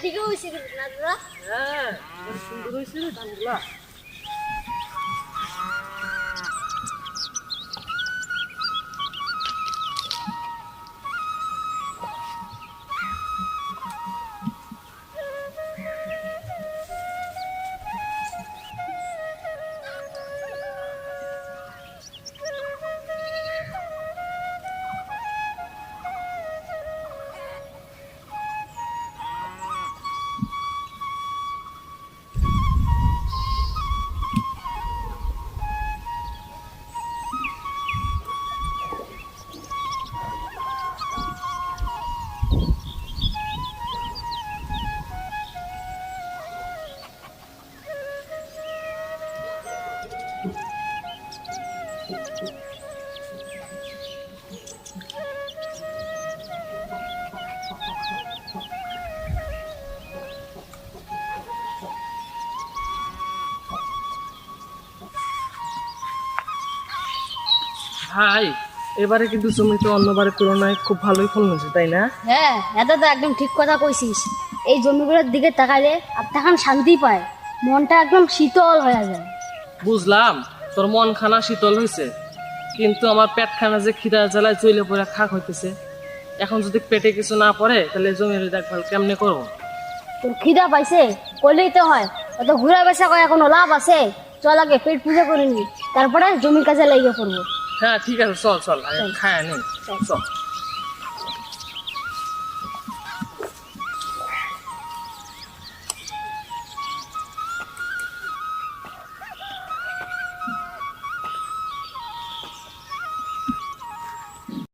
ঠিকই হইছে না দাদা? হ্যাঁ, সুন্দর হয়েছে রে ধানগুলা। ভাই, এবারে কিন্তু জমিতে অন্যবারের তুলনায় খুব ভালোই ফলন হয়েছে, তাই না? হ্যাঁ এটা তো একদম ঠিক কথা কইছিস। এই জমিগুলোর দিকে তাকালে আর তখন শান্তি পায়, মনটা একদম শীতল হয়ে যায়। বুঝলাম তোর মন খানা শীতল হয়েছে, কিন্তু আমার পেট খানা যে খিদা জ্বালায় চইলে পড়ে খাক হইতেছে। এখন যদি পেটে কিছু না পড়ে তাহলে জমির দেখভাল কেমনে করবো? তোর খিদা পাইছে করলেই তো হয়, অত ঘুরা বেচা করা কোনো লাভ আছে? চল আগে পেট পুজো করে নি, তারপরে জমির কাজে লেগে পড়বো। হ্যাঁ ঠিক আছে, চল চল, আগে খায় নি। চল।